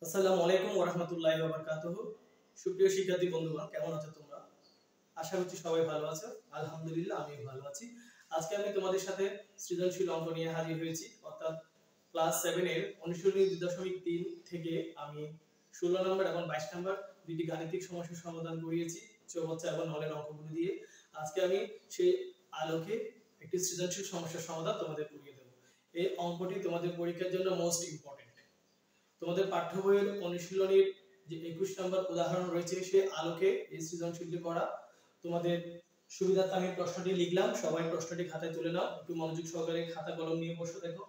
আসসালামু আলাইকুম ওয়া রাহমাতুল্লাহি ওয়া বারাকাতুহু। সুপ্রিয় শিক্ষার্থী বন্ধুগণ, কেমন আছো তোমরা? আশা করছি সবাই ভালো আছো। আলহামদুলিল্লাহ আমিও ভালো আছি। আজকে আমি তোমাদের সাথে সৃজনশীল অঙ্ক নিয়ে হাজির হয়েছি, অর্থাৎ ক্লাস 7 এর অনুশীলনী 2.3 থেকে আমি 16 নম্বর এবং 22 নম্বর দুটি গাণিতিক সমস্যার সমাধান করিয়েছি চৌবাচ্চা এবং নলের অঙ্কগুলো দিয়ে। আজকে আমি সেই আলোকে একটি সৃজনশীল সমস্যার সমাধান তোমাদের করিয়ে দেব। এই অঙ্কটি তোমাদের পরীক্ষার জন্য মোস্ট ইম্পর্টেন্ট। তোমাদের পাঠ্য বইয়ের অনুশীলনীর যে 21 নম্বর উদাহরণ রয়েছে সেই আলোকে এই সৃজনশীলটি করা। তোমাদের সুবিধার্থে আমি প্রশ্নটি লিখলাম, সবাই প্রশ্নটি খাতায় তুলে নাও, একটু মনোযোগ সহকারে খাতা কলম নিয়ে বসে দেখো।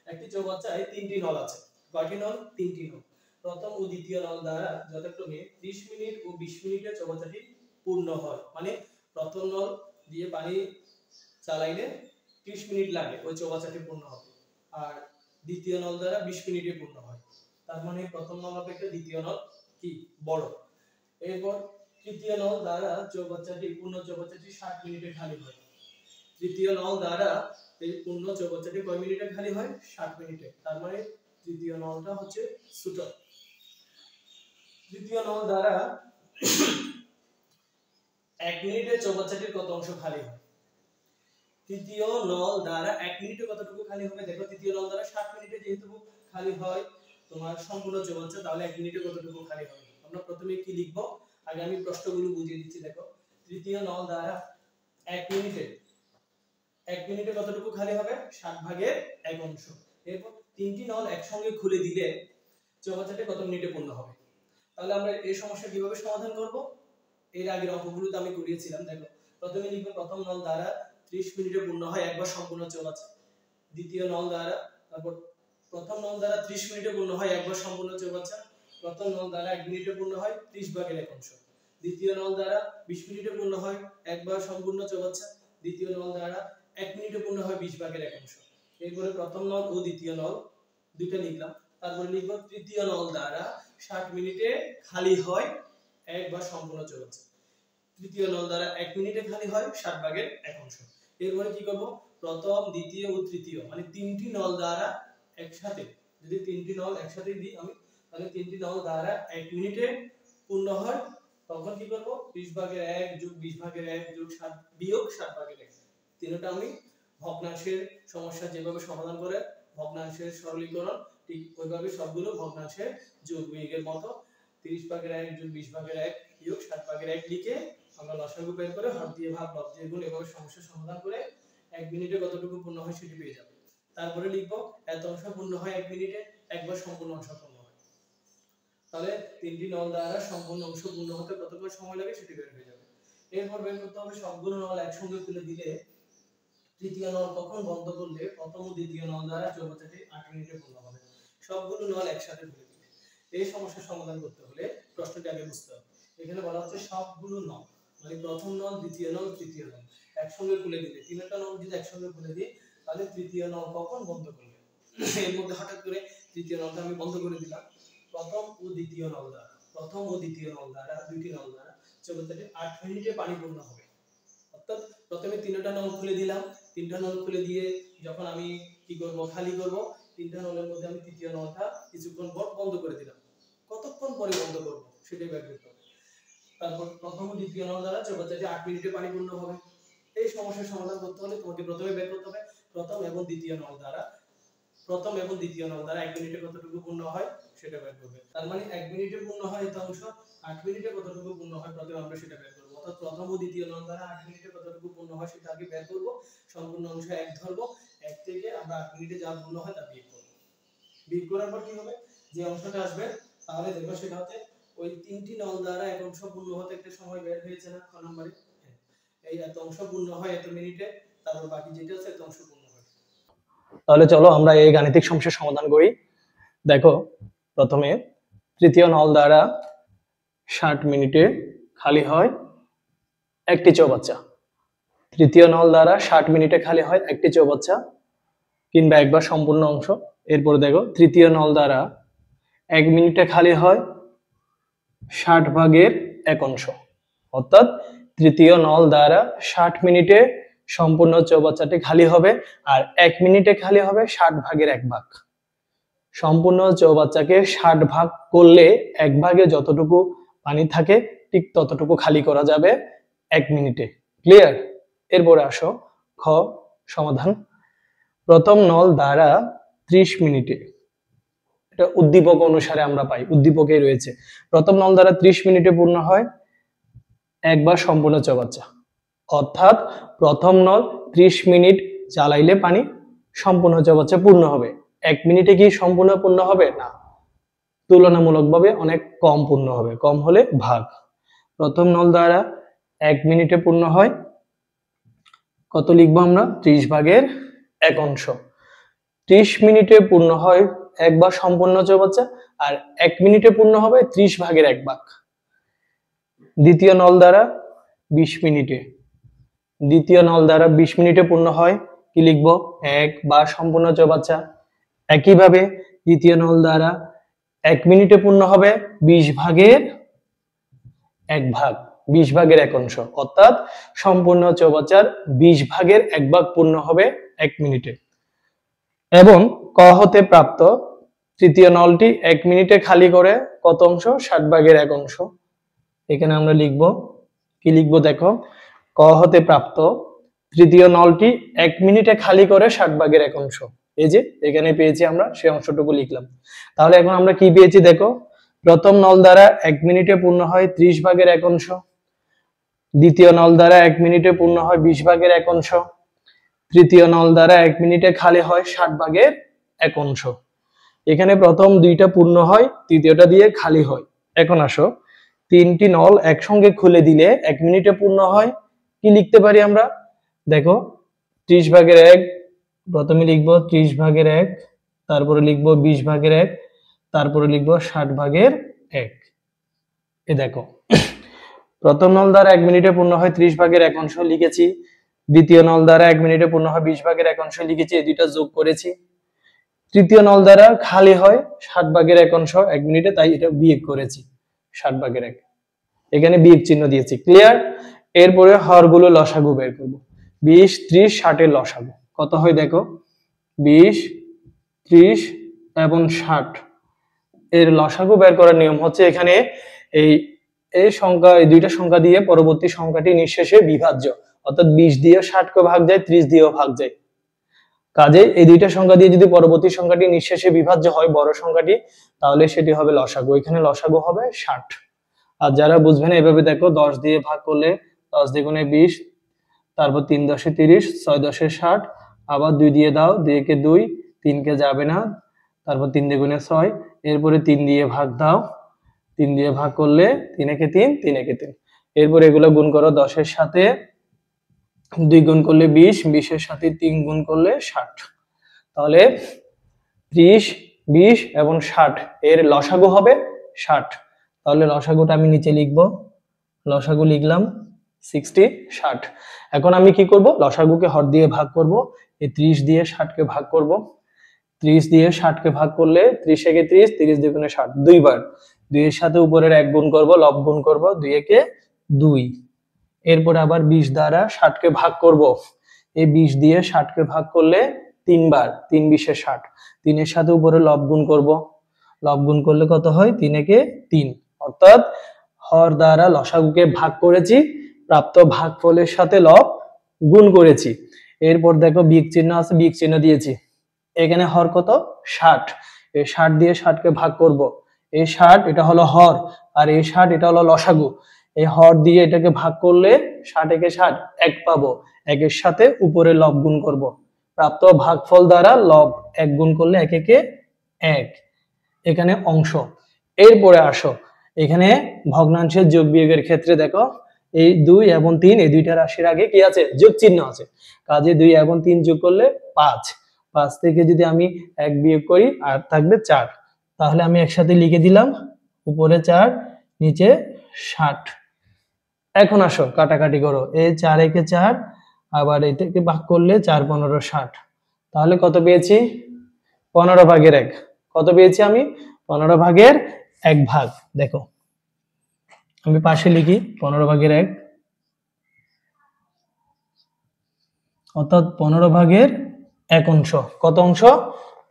একটি চৌবাচ্চায় 3টি নল আছে। কয়টি নল? 3টি নল। প্রথম ও দ্বিতীয় নল দ্বারা যথাক্রমে 30 মিনিট ও 20 মিনিটে চৌবাচ্চাটি পূর্ণ হয়। মানে প্রথম নল দিয়ে পানি চালাইলে 30 মিনিট লাগে ওই চৌবাচ্চাটি পূর্ণ হবে, আর দ্বিতীয় নল দ্বারা 20 মিনিটে পূর্ণ হয়। তার মানে প্রথম নল অপেক্ষা দ্বিতীয় নল কি বড়। এরপর তৃতীয় নল দ্বারা পূর্ণ চৌবাচ্চাটি 60 মিনিটে খালি হয়। তৃতীয় নল দ্বারা এই পূর্ণ চৌবাচ্চাটি কয় মিনিটে খালি হয়? 60 মিনিটে। তার মানে তৃতীয় নলটা হচ্ছে ছোট। তৃতীয় নল দ্বারা 1 মিনিটে চৌবাচ্চাটির কত অংশ খালি হয়? তৃতীয় নল দ্বারা 1 মিনিটে কতটুকু খালি হবে? দেখো, তৃতীয় নল দ্বারা 60 মিনিটে যেহেতু খালি হয় তোমার সম্পূর্ণ চৌবাচ্চা, তাহলে 1 মিনিটে কতটুকু খালি হবে? আমরা প্রথমে কি লিখব? আগে আমি প্রশ্নগুলো বুঝিয়ে দিচ্ছি। দেখো, তৃতীয় নল দ্বারা 1 মিনিটে কতটুকু খালি হবে? 60 ভাগের 1 অংশ। এরপর তিনটি নল একসঙ্গে খুলে দিলে চৌবাচ্চাটি কত মিনিটে পূর্ণ হবে? তাহলে আমরা এই সমস্যা কিভাবে সমাধান করব? এর আগের অঙ্কগুলোতে আমি করিয়েছিলাম। দেখো, প্রথমে লিখব প্রথম নল দ্বারা 30 মিনিটে পূর্ণ হয় একবার সম্পূর্ণ চৌবাচ্চা। দ্বিতীয় নল দ্বারা তারপর প্রথম নল দ্বারা 30 মিনিটে পূর্ণ হয় একবার সম্পূর্ণ চৌবাচ্চা। প্রথম নল দ্বারা 1 মিনিটে পূর্ণ হয় 30 ভাগের 1 অংশ। দ্বিতীয় নল দ্বারা 20 মিনিটে পূর্ণ হয় একবার সম্পূর্ণ চৌবাচ্চা। দ্বিতীয় নল দ্বারা 1 মিনিটে পূর্ণ হয় 20 ভাগের 1 অংশ। এরপরে প্রথম নল ও দ্বিতীয় নল দুইটা লিখলাম। তারপরে লিখব তৃতীয় নল দ্বারা 60 মিনিটে খালি হয় একবার সম্পূর্ণ চৌবাচ্চা। তৃতীয় নল দ্বারা 1 মিনিটে খালি হয় 60 ভাগের 1 অংশ। এরপরে কি করব? প্রথম, দ্বিতীয় ও তৃতীয় মানে তিনটি নল দ্বারা একসাথে, যদি তিনটি নল একসাথে দিই আমি, তাহলে তিনটি নল দ্বারা 1 মিনিটে পূর্ণ হয়, তখন কি করব? 30 ভাগের 1 যোগ 20 ভাগের 1 যোগ 7 বিয়োগ 7 ভাগের 1। তিনটা আমি ভগ্নাংশের সমস্যা যেভাবে সমাধান করে ভগ্নাংশের সরলীকরণ, ঠিক ওইভাবে সবগুলো ভগ্নাংশের যোগ বিয়োগের মতো 30 ভাগের 1 যোগ 20 ভাগের 1 বিয়োগ 7 ভাগের 1 লিখে আমরা লসাগু বের করে হর দিয়ে ভাগ, লব দিয়ে গুণ, এভাবে সমস্যা সমাধান করে 1 মিনিটে কতটুকু পূর্ণ হয় সেটি পেয়ে যাব। তারপরে লিখব এত অংশ পূর্ণ হয় 1 মিনিটে, একবার সম্পূর্ণ অংশ পূর্ণ হয়। তাহলে তিনটি নল দ্বারা সম্পূর্ণ অংশ পূর্ণ হতে কতক্ষণ সময় লাগে সেটি বের হয়ে যাবে। এরপর বের করতে হবে সবগুলো নল একসঙ্গে খুলে দিলে তৃতীয় নল কখন বন্ধ করলে প্রথম ও দ্বিতীয় নল দ্বারা চৌবাচ্চাটি 8 মিনিটে পূর্ণ হবে। সবগুলো নল একসাথে খুলে দিলে এই সমস্যার সমাধান করতে হলে প্রশ্নটি আগে বুঝতে হবে। এখানে বলা হচ্ছে সবগুলো নল মানে প্রথম নল, দ্বিতীয় নল, তৃতীয় নল একসঙ্গে খুলে দিলে, তিনটা নল যদি একসঙ্গে খুলে দিই তাহলে তৃতীয় নল কখন বন্ধ করবে? এর মধ্যে হঠাৎ করে তৃতীয় নলটা আমি বন্ধ করে দিলাম। প্রথম ও দ্বিতীয় নল দ্বারা দুইটি নল দ্বারা চৌবাচ্চাটি 8 মিনিটে পানি পূর্ণ হবে। অর্থাৎ প্রথমে তিনটা নল খুলে দিলাম, তিনটা নল খুলে দিয়ে যখন আমি কি করব? খালি করব। তিনটা নলের মধ্যে আমি তৃতীয় নলটা কিছুক্ষণ পর বন্ধ করে দিলাম। কতক্ষণ পরে বন্ধ করব সেটাই বের করতে হবে। তারপর প্রথম ও দ্বিতীয় নল দ্বারা চৌবাচ্চাটি 8 মিনিটে পানি পূর্ণ হবে। এই সমস্যার সমাধান করতে হলে তোমাকে প্রথমে বের করতে হবে প্রথম এবং দ্বিতীয় নল দ্বারা 1 মিনিটে কতটুকু পূর্ণ হয় সেটা বের করবে। তার মানে 1 মিনিটে পূর্ণ হয় এত অংশ, 8 মিনিটে কতটুকু পূর্ণ হয় প্রথমে আমরা সেটা বের করব। অর্থাৎ প্রথম ও দ্বিতীয় নল দ্বারা 8 মিনিটে কতটুকু পূর্ণ হয় সেটা আগে বের করব। সম্পূর্ণ অংশ 1 ধরব, 1 থেকে আমরা 8 মিনিটে যা পূর্ণ হয় তা বিয়োগ করব। বিয়োগ করার পর কি হবে? যে অংশটা আসবে তাহলে দেখো সেটা হচ্ছে ওই তিনটি নল দ্বারা এক অংশ পূর্ণ হতে একটা সময় বের হয়েছে না খ নম্বরে? এই এত অংশ পূর্ণ হয় এত মিনিটে, তারপর বাকি যেটা আছে এত অংশ পূর্ণ হয়। তাহলে চলো আমরা এই গাণিতিক সমস্যার সমাধান করি। দেখো, প্রথমে তৃতীয় নল দ্বারা 60 মিনিটে খালি হয় একটি চৌবাচ্চা। তৃতীয় নল দ্বারা 60 মিনিটে খালি হয় একটি চৌবাচ্চা কিংবা একবার সম্পূর্ণ অংশ। এরপর দেখো, তৃতীয় নল দ্বারা 1 মিনিটে খালি হয় 60 ভাগের 1 অংশ। অর্থাৎ তৃতীয় নল দ্বারা 60 মিনিটে সম্পূর্ণ চৌবাচ্চাটি খালি হবে আর 1 মিনিটে খালি হবে 60 ভাগের 1 ভাগ। সম্পূর্ণ চৌবাচ্চাকে 60 ভাগ করলে 1 ভাগে যতটুকু পানি থাকে ঠিক ততটুকু খালি করা যাবে 1 মিনিটে। ক্লিয়ার? এরপরে আসো খ সমাধান। প্রথম নল দ্বারা 30 মিনিটে, এটা উদ্দীপক অনুসারে আমরা পাই, উদ্দীপকে রয়েছে প্রথম নল দ্বারা 30 মিনিটে পূর্ণ হয় একবার সম্পূর্ণ চৌবাচ্চা, অর্থাৎ প্রথম নল 30 মিনিট চালাইলে পানি সম্পূর্ণ চৌবাচ্চা পূর্ণ হবে। 1 মিনিটে কি সম্পূর্ণ পূর্ণ হবে না, তুলনামূলকভাবে অনেক কম পূর্ণ হবে, কম হলে ভাগ। প্রথম নল দ্বারা 1 মিনিটে পূর্ণ হয় কত লিখবো আমরা, 30 ভাগের 1 অংশ। 30 মিনিটে পূর্ণ হয় একবার সম্পূর্ণ চৌবাচ্চা, আর 1 মিনিটে পূর্ণ হবে 30 ভাগের 1 ভাগ। দ্বিতীয় নল দ্বারা 20 মিনিটে, দ্বিতীয় নল দ্বারা 20 মিনিটে পূর্ণ হয় কি লিখবো, 1 বার সম্পূর্ণ চৌবাচ্চা। একইভাবে দ্বিতীয় নল দ্বারা 1 মিনিটে পূর্ণ হবে 20 ভাগের 1 ভাগ, 20 ভাগের 1 অংশ, অর্থাৎ সম্পূর্ণ চৌবাচ্চার 20 ভাগের 1 ভাগ পূর্ণ হবে 1 মিনিটে। এবং ক হতে প্রাপ্ত তৃতীয় নলটি 1 মিনিটে খালি করে কত অংশ, 60 ভাগের 1 অংশ। এখানে আমরা লিখব কি লিখবো দেখো, ক হতে প্রাপ্ত তৃতীয় নলটি 1 মিনিটে খালি করে 60 ভাগের 1 অংশ। এই যে এখানে পেয়েছি আমরা, সেই অংশটুকু লিখলাম। তাহলে এখন আমরা কি পেয়েছি দেখো, প্রথম নল দ্বারা 1 মিনিটে পূর্ণ হয় 30 ভাগের 1 অংশ, দ্বিতীয় নল দ্বারা 1 মিনিটে পূর্ণ হয় 20 ভাগের 1 অংশ, তৃতীয় নল দ্বারা 1 মিনিটে খালি হয় 60 ভাগের 1 অংশ। এখানে প্রথম দুইটা পূর্ণ হয়, তৃতীয়টা দিয়ে খালি হয়। এখন আসো, তিনটি নল একসঙ্গে খুলে দিলে 1 মিনিটে পূর্ণ হয় কি লিখতে পারি আমরা দেখো, 30 ভাগের 1, প্রথমে লিখবো 30 ভাগের 1, তারপরে লিখবো 20 ভাগের 1, তারপরে লিখবো 60 ভাগের 1। এ দেখো, প্রথম নল দ্বারা 1 মিনিটে পূর্ণ হয় 30 ভাগের 1 অংশ লিখেছি, দ্বিতীয় নল দ্বারা 1 মিনিটে পূর্ণ হয় 20 ভাগের 1 অংশ লিখেছি, এই দুইটা যোগ করেছি। তৃতীয় নল দ্বারা খালি হয় 60 ভাগের 1 অংশ 1 মিনিটে, তাই এটা বিয়োগ করেছি 60 ভাগের 1, এখানে বিয়োগ চিহ্ন দিয়েছি। ক্লিয়ার? এরপরে হরগুলো লসাগু বের করব। 20 30 60 এর লসাগু কত হয় দেখো, 20 30 এবং 60 এর লসাগু বের করার নিয়ম হচ্ছে, এখানে এই সংখ্যা, এই দুইটা সংখ্যা দিয়ে পরবর্তী সংখ্যাটি নিঃশেষে বিভাজ্য, অর্থাৎ 20 দিয়ে 60 কে ভাগ যায়, 30 দিয়েও ভাগ যায়। কাজে এই দুইটা সংখ্যা দিয়ে যদি পরবর্তী সংখ্যাটি নিঃশেষে বিভাজ্য হয় বড় সংখ্যাটি, তাহলে সেটি হবে লসাগু, এখানে লসাগু হবে 60। আর যারা বুঝবেন এভাবে দেখো, 10 দিয়ে ভাগ করলে 10 দ্বিগুণে 20, তারপর 3 10 30, 6 10 60, আবার 2 দিয়ে দাও, 2 কে 2, 3 কে যাবে না, তারপর 3 দ্বিগুণে 6, এরপরে 3 দিয়ে ভাগ দাও, 3 দিয়ে ভাগ করলে 3 একে 3, 3 একে 3, এরপর এগুলো গুণ করো, 10 এর সাথে 2 গুণ করলে 20, 20 এর সাথে 3 গুণ করলে 60। তাহলে 30 20 এবং 60 এর লসাগু হবে 60। তাহলে লসাগুটা আমি নিচে লিখবো, লসাগু লিখলাম 60 60। এখন আমি কি করব, লসাগুকে হর দিয়ে ভাগ করব, এই 30 দিয়ে 60 কে ভাগ করব, 30 দিয়ে 60 কে ভাগ করলে 30 একে 30, 30 দ্বিগুণে 60, দুইবার 2 এর সাথে উপরের 1 গুণ করব, লব গুণ করব, 2 একে 2। এরপর আবার 20 দ্বারা 60 কে ভাগ করব, এই 20 দিয়ে 60 কে ভাগ করলে 3 বার, 3 20 এ 60, 3 এর সাথে উপরে লব গুণ করব, লব গুণ করলে কত হয়, 3 একে 3। অর্থাৎ হর দ্বারা লসাগুকে ভাগ করেছি, প্রাপ্ত ভাগফলের সাথে লব গুণ করেছি। এরপর দেখো বিয়োগ চিহ্ন আছে, বিয়োগ চিহ্ন দিয়েছি। এখানে হর কত, 60, এই 60 দিয়ে 60 কে ভাগ করব, এই 60 এটা হলো হর, আর এই 60 এটা হলো লসাগু। এই হর দিয়ে এটাকে ভাগ করলে 60 একে 60 1 পাবো, 1 এর সাথে উপরে লব গুণ করব, প্রাপ্ত ভাগফল দ্বারা লব 1 গুণ করলে 1 একে 1, এখানে অংশ। এরপরে আসো, এখানে ভগ্নাংশের যোগ বিয়োগের ক্ষেত্রে দেখো, এই 2 এবং 3 এই দুইটা রাশির আগে কি আছে, যোগ চিহ্ন আছে, কাজে 2 এবং 3 যোগ করলে 5, 5 থেকে যদি আমি 1 বিয়োগ করি আর থাকবে 4, তাহলে আমি একসাথে লিখে দিলাম, উপরে 4 নিচে 60। এখন আসো কাটাকাটি করো, এই 4 একে 4, আবার এটাকে ভাগ করলে 4 15 60, তাহলে কত পেয়েছি, 15 ভাগের 1। কত পেয়েছি আমি, 15 ভাগের 1 ভাগ। দেখো আমি পাশে লিখি 15 ভাগের 1, অর্থাৎ 15 ভাগের 1 অংশ। কত অংশ,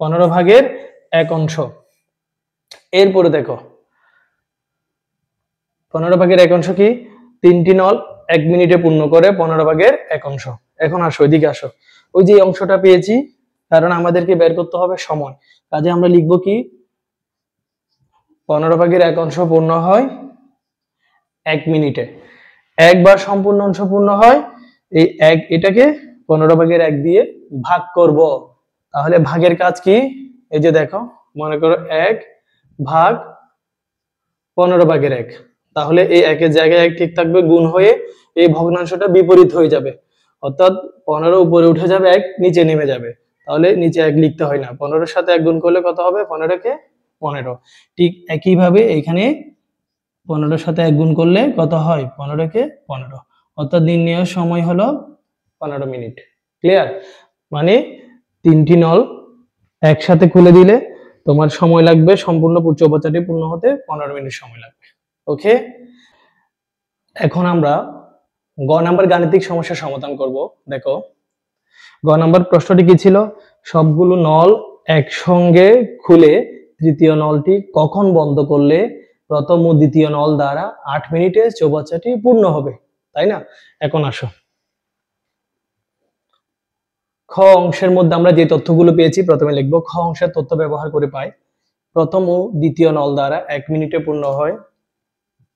15 ভাগের 1/1। এরপরে দেখো 15/1 কি, 3টি নল 1 মিনিটে পূর্ণ করে 15/1। এখন আসো এদিকে আসো, ওই যে অংশটা পেয়েছি, কারণ আমাদেরকে বের করতে হবে সময়, কাজে আমরা লিখব কি 15/1 পূর্ণ হয় 1 মিনিটে, একবার সম্পূর্ণ অংশ পূর্ণ হয় এই এটাকে 15/1 দিয়ে ভাগ করব। তাহলে ভাগের কাজ কি, এই যে দেখো মনে করো 1 ভাগ 15/1, তাহলে এই 1 জায়গায় 1 ঠিক থাকবে, গুণ হয়ে এই ভগ্নাংশটা বিপরীত হয়ে যাবে, অর্থাৎ 15 উপরে উঠে যাবে, 1 নিচে নেমে যাবে, তাহলে নিচে 1 লিখতে হয় না, 15-এর সাথে 1 গুণ করলে কত হবে, 15 × 15। ঠিক একইভাবে এখানে 15-এর সাথে 1 গুণ করলে কত হয়, 15 × 15, অর্থাৎ নির্ণয়ের সময় হলো 15 মিনিট। ক্লিয়ার? মানে 3টি নল একসাথে খুলে দিলে তোমার সময় লাগবে সম্পূর্ণ চৌবাচ্চাটি পূর্ণ হতে 15 মিনিট সময় লাগবে। ওকে, এখন আমরা গ নাম্বার গাণিতিক সমস্যার সমাধান করব। দেখো গ নাম্বার প্রশ্নটি কি ছিল, সবগুলো নল একসঙ্গে খুলে তৃতীয় নলটি কখন বন্ধ করলে প্রথম ও দ্বিতীয় নল দ্বারা 8 মিনিটে চৌবাচ্চাটি পূর্ণ হবে, তাই না? এখন আসো, খ অংশের মধ্যে আমরা যে তথ্যগুলো পেয়েছি প্রথমে লিখব। খ অংশের তথ্য ব্যবহার করে পাই প্রথম ও দ্বিতীয় নল দ্বারা 1 মিনিটে পূর্ণ হয়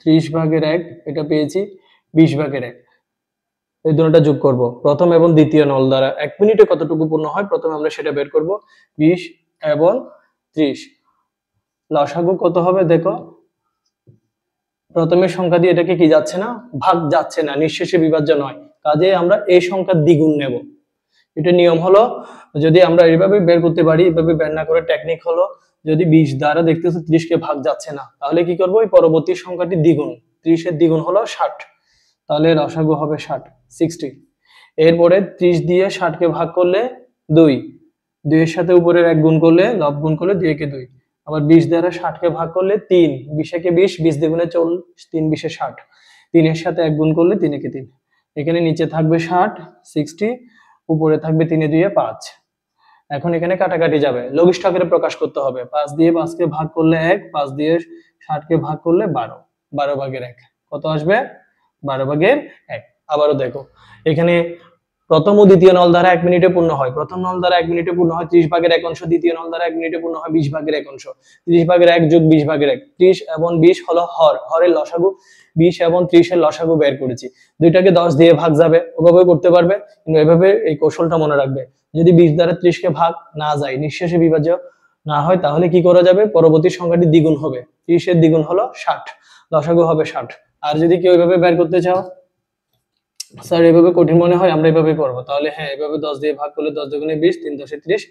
30/1, এটা পেয়েছি 20/1। এই দুটোটা যোগ করব, প্রথম এবং দ্বিতীয় নল দ্বারা 1 মিনিটে কতটুকু পূর্ণ হয় প্রথমে আমরা সেটা বের করব, 20 এবং 30। লসাগু কত হবে দেখো, প্রথমের সংখ্যা দিয়ে এটাকে কি যাচ্ছে না, ভাগ যাচ্ছে না, নিঃশেষে বিভাজ্য নয়, কাজে আমরা এই সংখ্যার দ্বিগুণ নেব। এটা নিয়ম হলো, যদি আমরা এইভাবে বের করতে পারি, এইভাবে বের না করে টেকনিক হলো, যদি 20 দ্বারা দেখতেছো 30 কে ভাগ যাচ্ছে না, তাহলে কি করব, এই পরবর্তী সংখ্যাটি দ্বিগুণ, 30 এর দ্বিগুণ হলো 60, তাহলে লসাগু হবে 60। এরপরে 30 দিয়ে 60 কে ভাগ করলে 2, 2 এর সাথে উপরের 1 গুণ করলে, লব গুণ করলে 2 কে 2, আবার 20 দ্বারা 60 কে ভাগ করলে 3, 20 একে 20, 20 দ্বিগুণে 40, 3 20 এ 60, 3 এর সাথে 1 গুণ করলে 3 একে 3, এখানে নিচে থাকবে 60, উপরে থাকবে 3 এ 2 এ 5। এখন এখানে কাটাকাটি যাবে, লঘিষ্ঠ আকারে প্রকাশ করতে হবে, 5 দিয়ে 5 কে ভাগ করলে 1, 5 দিয়ে 60 কে ভাগ করলে 12, 12/1 কত আসবে, 12/1। আবারও দেখো এখানে প্রথম ও দ্বিতীয় নল দ্বারা 1 মিনিটে পূর্ণ হয়, প্রথম নল দ্বারা 1 মিনিটে পূর্ণ হয় 30/1, দ্বিতীয় নল দ্বারা 1 মিনিটে পূর্ণ হয় 20/1। 30/1 যোগ 20/1, 30 এবং 20 হলো হর, হরের লসাগু, 20 এবং 30 এর লসাগু বের করেছি, দুইটাকে 10 দিয়ে ভাগ যাবে, ওভাবে করতে পারবে, কিন্তু এভাবে এই কৌশলটা মনে রাখবে, যদি 20 দ্বারা 30 কে ভাগ না যায়, নিঃশেষে বিভাজ্য না হয়, তাহলে কি করা যাবে, পরবর্তী সংখ্যাটি দ্বিগুণ হবে, 30 এর দ্বিগুণ হলো 60, লসাগু হবে 60। আর যদি কেউ এইভাবে বের করতে চাও, স্যার এভাবে কঠিন মনে হয়, আমরা এভাবে করব, তাহলে হ্যাঁ এভাবে 10 দিয়ে ভাগ করলে 10 দুগুণে 20, 3 10 এ 30,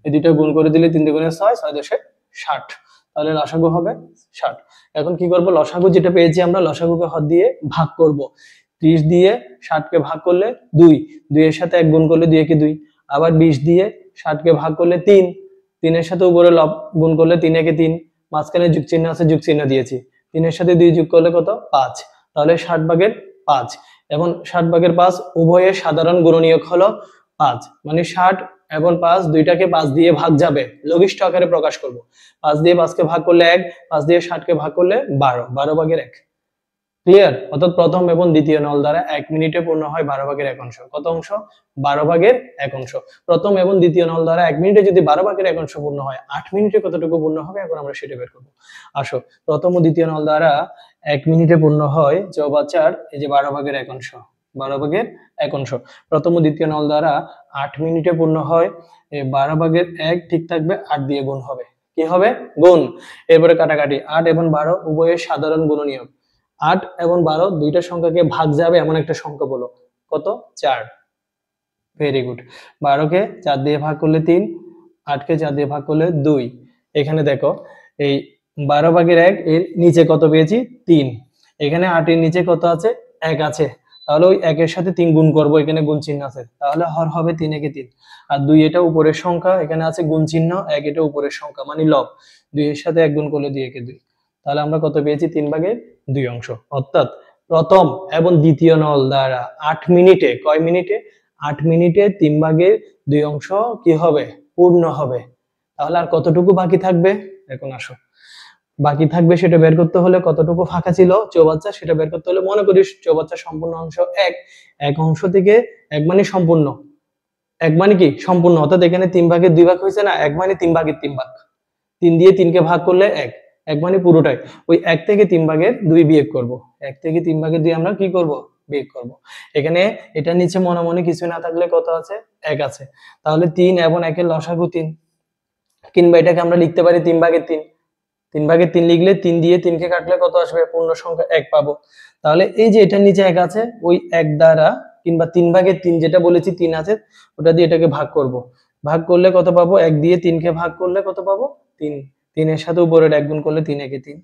এই দুটো গুণ করে দিলে 3 দুগুণে 6, 6 10 এ 60, তাহলে লসাগু হবে 60। এখন কি করব, লসাগু যেটা পেয়েছি আমরা লসাগুকে হর দিয়ে ভাগ করব, 30 দিয়ে 60 কে ভাগ করলে 2, 2 এর সাথে 1 গুণ করলে 2 একে 2, আবার 20 দিয়ে 60 কে ভাগ করলে 3, 3 এর সাথে উপরে লব গুণ করলে 3 একে 3, মাঝখানে যোগ চিহ্ন আছে, যোগ চিহ্ন দিয়েছি, 3 এর সাথে 2 যোগ করলে কত, 5, তাহলে 60/5। এবং 60/5 উভয়ের সাধারণ গুণনীয়ক হলো 5, মানে 60 এবং 5 দুইটাকে 5 দিয়ে ভাগ যাবে, লঘিষ্ঠ আকারে প্রকাশ করব, 5 দিয়ে 5 কে ভাগ করলে 1, 5 দিয়ে 60 কে ভাগ করলে 12, 12/1। ক্লিয়ার? অর্থাৎ প্রথম এবং দ্বিতীয় নল দ্বারা 1 মিনিটে পূর্ণ হয় 12/1। কত অংশ, 12/1। প্রথম এবং দ্বিতীয় নল দ্বারা 1 মিনিটে যদি 12/1 পূর্ণ হয়, 8 মিনিটে কতটুকু পূর্ণ হবে, এখন আমরা সেটা বের করব। আসো, প্রথম ও দ্বিতীয় নল দ্বারা 1 মিনিটে পূর্ণ হয় চৌবাচ্চার এই যে 12/1, 12/1। প্রথম ও দ্বিতীয় নল দ্বারা 8 মিনিটে পূর্ণ হয়, এই 12/1 ঠিক থাকবে, 8 দিয়ে গুণ হবে, কি হবে, গুণ। এরপরে কাটাকাটি, 8 এবং 12 উভয়ের সাধারণ গুণনীয়ক, 8 এবং 12 দুইটা সংখ্যাকে ভাগ যাবে এমন একটা সংখ্যা বলো, কত, 4। Very good. 12 কে 4 দিয়ে ভাগ করলে 3, 8 কে 4 দিয়ে ভাগ করলে 2। এখানে দেখো এই 12/1 এর নিচে কত পেয়েছি, 3, এখানে 8 এর নিচে কত আছে, 1 আছে, তাহলে ওই 1 এর সাথে 3 গুণ করব, এখানে গুণ চিহ্ন আছে, তাহলে হর হবে 3 একে 3, আর 2 এটা উপরের সংখ্যা, এখানে আছে গুণ চিহ্ন, 1 এটা উপরের সংখ্যা মানে লব, 2 এর সাথে 1 গুণ করলে 2 একে 2, তাহলে আমরা কত পেয়েছি, 3/2 অংশ। অর্থাৎ প্রথম এবং দ্বিতীয় নল দ্বারা 8 মিনিটে, কয় মিনিটে, 8 মিনিটে 3/2 অংশ কি হবে, পূর্ণ হবে। তাহলে আর কতটুকু বাকি থাকবে? এখন আসো, বাকি থাকবে সেটা বের করতে হলে কতটুকু ফাঁকা ছিল চৌবাচ্চা, সেটা বের করতে হলে মনে করি চৌবাচ্চা সম্পূর্ণ অংশ এক অংশ থেকে এক মানে সম্পূর্ণ, এক মানে কি সম্পূর্ণ, অর্থাৎ এখানে 3 ভাগের 2 ভাগ হয়েছে না, এক মানে 3 ভাগের 3 ভাগ, 3 দিয়ে 3 কে ভাগ করলে এক, এক মানে পুরোটাই। ওই 1 থেকে 3 ভাগের 2 বিয়োগ করব, 1 থেকে 3 ভাগের 2 আমরা কি করব? বিয়োগ করব। এখানে এটা নিচে মনে মনে কিছু না থাকলে কত আছে? 1 আছে। তাহলে 3 এবং 1 এর লসাগু 3, কিংবা এটাকে আমরা লিখতে পারি 3 ভাগের 3। 3 ভাগের 3 লিখলে 3 দিয়ে 3 কে কাটলে কত আসবে? পূর্ণ সংখ্যা 1 পাবো। তাহলে এই যে এটার নিচে 1 আছে, ওই 1 দ্বারা কিংবা 3 ভাগের 3 যেটা বলেছি 3 আছে, ওটা দিয়ে এটাকে ভাগ করব। ভাগ করলে কত পাবো? 1 দিয়ে 3 কে ভাগ করলে কত পাবো? 3। 3 এর সাথে উপরের 1 গুণ করলে 3 একে 3,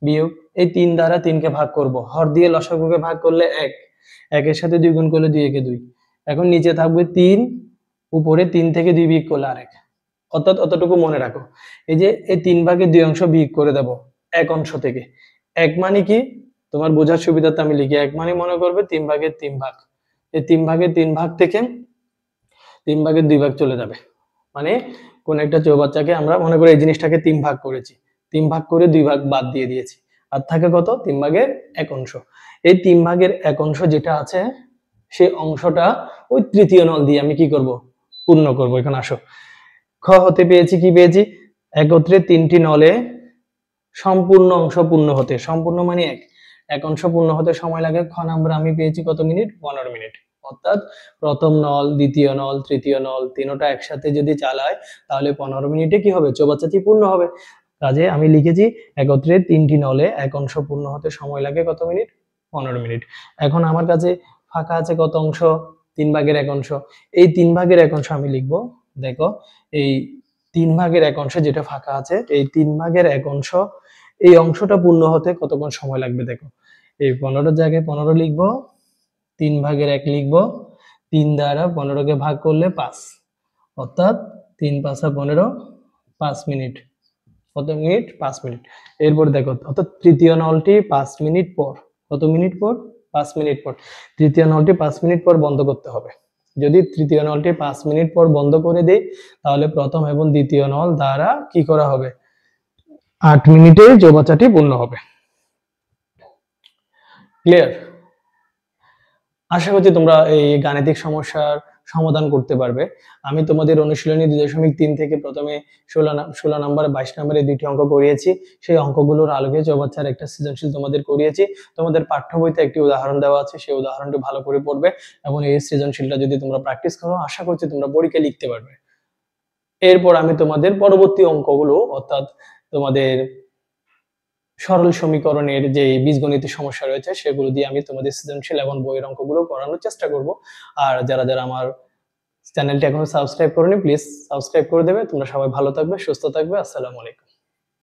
বিয়োগ এই 3 দ্বারা 3 কে ভাগ করব। হর দিয়ে লসাগুকে ভাগ করলে 1, 1 এর সাথে 2 গুণ করলে 2 একে 2। এখন নিচে থাকবে 3, উপরে 3 থেকে 2 বিয়োগ করলে আরেক, অর্থাৎ অতটুকু মনে রাখো। এই যে এই 3 ভাগের 2 অংশ বিয়োগ করে দেব এক অংশ থেকে। এক মানে কি? তোমার বোঝার সুবিধার্থে আমি লিখি, এক মানে মনে করবে 3 ভাগের 3 ভাগ। এই 3 ভাগের 3 ভাগ থেকে 3 ভাগের 2 ভাগ চলে যাবে। মানে কোন একটা চৌবাচ্চাকে আমরা মনে করি এই জিনিসটাকে 3 ভাগ করেছি, 3 ভাগ করে 2 ভাগ বাদ দিয়ে দিয়েছি, আর থাকে কত? 3 ভাগের 1 অংশ। এই 3 ভাগের 1 অংশ যেটা আছে, সেই অংশটা ওই তৃতীয় নল দিয়ে আমি কি করব? পূর্ণ করব। এখন আসো, খ হতে পেয়েছি কি পেয়েছি? একত্রে 3টি নলে সম্পূর্ণ অংশ পূর্ণ হতে, সম্পূর্ণ মানে এক অংশ পূর্ণ হতে সময় লাগে। খ নাম্বার আমি পেয়েছি কত মিনিট? 15 মিনিট। অর্থাৎ প্রথম নল, দ্বিতীয় নল, তৃতীয় নল তিনোটা একসাথে যদি চালায় তাহলে 15 মিনিটে কি হবে? চৌবাচ্চাটি পূর্ণ হবে। কাজে আমি লিখেছি একত্রে 3টি নলে এক অংশ পূর্ণ হতে সময় লাগে কত মিনিট? 15 মিনিট। এখন আমার কাছে ফাঁকা আছে কত অংশ? 3 ভাগের 1 অংশ। এই 3 ভাগের 1 অংশ আমি লিখবো, দেখো এই 3 ভাগের 1 অংশ যেটা ফাঁকা আছে, এই 3 ভাগের 1 অংশ, এই অংশটা পূর্ণ হতে কতক্ষণ সময় লাগবে? দেখো, এই 15 জায়গায় 15 লিখবো, 3 ভাগের 1 লিখবো, 3 দ্বারা 15 কে ভাগ করলে 5, অর্থাৎ 3 5 15, 5 মিনিট। কত মিনিট? 5 মিনিট। এরপর দেখো, অর্থাৎ তৃতীয় নলটি 5 মিনিট পর, কত মিনিট পর? 5 মিনিট পর। তৃতীয় নলটি 5 মিনিট পর বন্ধ করতে হবে। যদি তৃতীয় নলটি 5 মিনিট পর বন্ধ করে দেই, তাহলে প্রথম এবং দ্বিতীয় নল দ্বারা কি করা হবে? 8 মিনিটে চৌবাচ্চাটি পূর্ণ হবে। ক্লিয়ার? আশা করছি তোমরা এই গাণিতিক সমস্যার সমাধান করতে পারবে। আমি তোমাদের অনুশীলনী 2.3 থেকে প্রথমে 16 নম্বর 22 নম্বরে দুইটি অঙ্ক করিয়েছি। সেই অঙ্কগুলোর আলোকে চৌবাচ্চার একটা সৃজনশীল তোমাদের করিয়েছি। তোমাদের পাঠ্য বইতে একটি উদাহরণ দেওয়া আছে, সেই উদাহরণটি ভালো করে পড়বে এবং এই সৃজনশীলটা যদি তোমরা প্র্যাকটিস করো, আশা করছি তোমরা পরীক্ষায় লিখতে পারবে। এরপর আমি তোমাদের পরবর্তী অঙ্কগুলো, অর্থাৎ তোমাদের সরল সমীকরণের যে বীজগণিত সমস্যা রয়েছে সেগুলো দিয়ে আমি তোমাদের সৃজনশীল এবং বইয়ের অঙ্কগুলো করানোর চেষ্টা করব। আর যারা যারা আমার চ্যানেলটি এখনো সাবস্ক্রাইব করোনি, প্লিজ সাবস্ক্রাইব করে দেবে। তোমরা সবাই ভালো থাকবে, সুস্থ থাকবে। আসসালামু আলাইকুম।